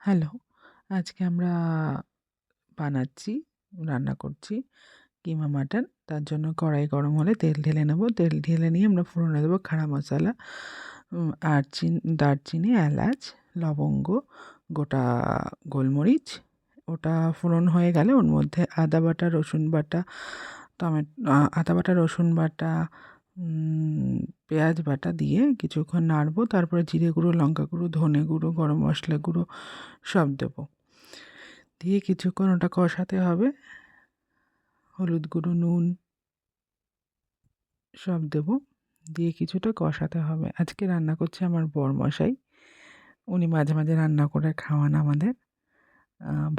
Hello, আজকে আমরা রান্না করছি কিমা মাটন। তার জন্য কড়াই গরম হলে তেল ঢেলে নেব। তেল ঢেলে নিয়ে আমরা ফোড়নে দেবো খাড়া মশলা, আর দারচিনি, এলাচ, লবঙ্গ, গোটা গোলমরিচ। ওটা ফোড়ন হয়ে গেলে ওর মধ্যে আদা বাটা, রসুন বাটা, আদা বাটা, রসুন বাটা, পেঁয়াজ বাটা দিয়ে কিছুক্ষণ নাড়বো। তারপরে জিরে গুঁড়ো, লঙ্কা গুঁড়ো, ধনে গুঁড়ো, গরম মশলা গুঁড়ো সব দেবো। দিয়ে কিছুক্ষণ ওটা কষাতে হবে। হলুদ গুঁড়ো, নুন সব দেবো। দিয়ে কিছুটা কষাতে হবে। আজকে রান্না করছে আমার বরমশাই। উনি মাঝে মাঝে রান্না করে খাওয়ান আমাদের।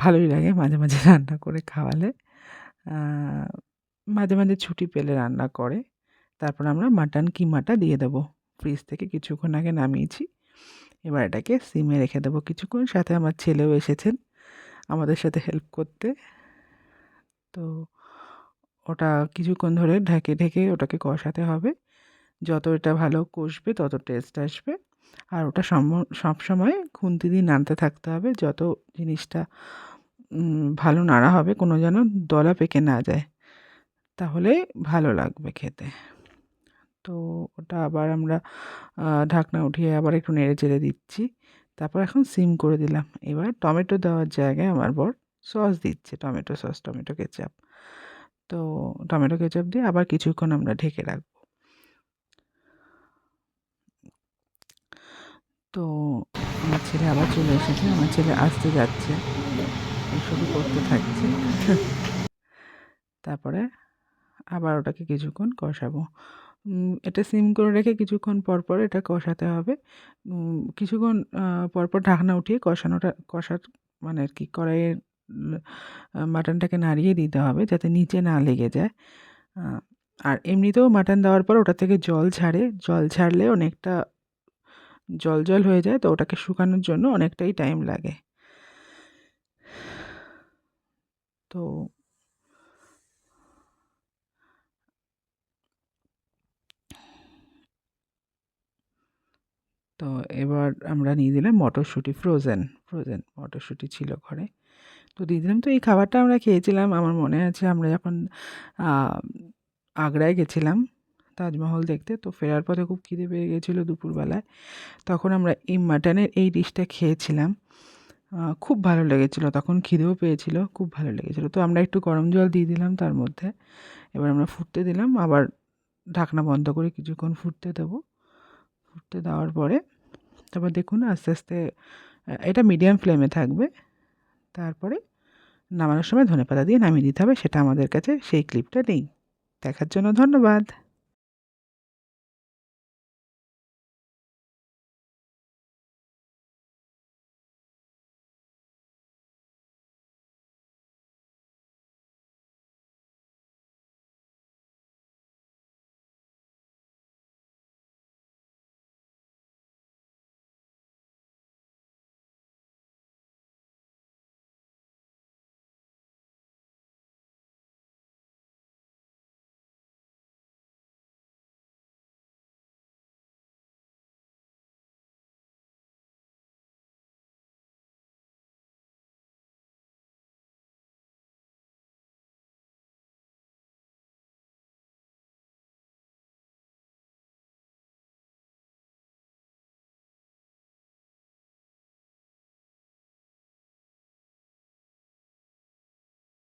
ভালোই লাগে মাঝে মাঝে রান্না করে খাওয়ালে। মাঝে মাঝে ছুটি পেলে রান্না করে। তারপর আমরা মাটন কিমাটা দিয়ে দেবো। ফ্রিজ থেকে কিছুক্ষণ আগে নামিয়েছি। এবার এটাকে সিমে রেখে দেবো কিছুক্ষণ। সাথে আমার ছেলেও এসেছেন আমাদের সাথে হেল্প করতে। তো ওটা কিছুক্ষণ ধরে ঢেকে ঢেকে ওটাকে কষাতে হবে। যত এটা ভালো কষবে তত টেস্ট আসবে। আর ওটা সবসময় খুন্তি দিয়ে নাড়তে থাকতে হবে। যত জিনিসটা ভালো নাড়া হবে, কোনো যেন দলা পেকে না যায়, তাহলে ভালো লাগবে খেতে। তো ওটা আবার আমরা ঢাকনা উঠিয়ে আবার একটু নেড়ে চেড়ে দিচ্ছি। তারপর এখন সিম করে দিলাম। এবার টমেটো দেওয়ার জায়গায় আমার বর সস দিচ্ছে, টমেটো সস, টমেটো কেচাপ। তো টমেটো কেচাপ দিয়ে আবার কিছুক্ষণ আমরা ঢেকে রাখবো। তো আমার ছেলে আবার চলে এসেছে। আমার ছেলে আসতে যাচ্ছে, এসবই করতে থাকছে। তারপরে আবার ওটাকে কিছুক্ষণ কষাবো। এটা সিম করে রেখে কিছুক্ষণ পর পর এটা কষাতে হবে। কিছুক্ষণ পরপর ঢাকনা উঠিয়ে মানে আর কি কড়াইয়ের মাটনটাকে নাড়িয়ে দিতে হবে যাতে নিচে না লেগে যায়। আর এমনিতেও মাটন দেওয়ার পর ওটা থেকে জল ছাড়ে। জল ছাড়লে অনেকটা জল জল হয়ে যায়, তো ওটাকে শুকানোর জন্য অনেকটাই টাইম লাগে। তো তো এবার আমরা নিয়ে দিলাম মটরশুঁটি, ফ্রোজেন ফ্রোজেন মটরশুঁটি ছিল ঘরে, তো দিয়ে দিলাম। তো এই খাবারটা আমরা খেয়েছিলাম, আমার মনে আছে আমরা যখন আগ্রায় গেছিলাম তাজমহল দেখতে। তো ফেরার পথে খুব খিদে পেয়ে গেছিলো দুপুরবেলায়, তখন আমরা এই মাটনের এই ডিশটা খেয়েছিলাম। খুব ভালো লেগেছিলো, তখন খিদেও পেয়েছিল, খুব ভালো লেগেছিলো। তো আমরা একটু গরম জল দিয়ে দিলাম তার মধ্যে। এবার আমরা ফুটতে দিলাম, আবার ঢাকনা বন্ধ করে কিছুক্ষণ ফুটতে দেবো। ফুটতে দেওয়ার পরে তারপর দেখুন আস্তে আস্তে এটা মিডিয়াম ফ্লেমে থাকবে। তারপরে নামানোর সময় ধনেপাতা দিয়ে নামিয়ে দিতে হবে। সেটা আমাদের কাছে সেই ক্লিপটা নেই। দেখার জন্য ধন্যবাদ।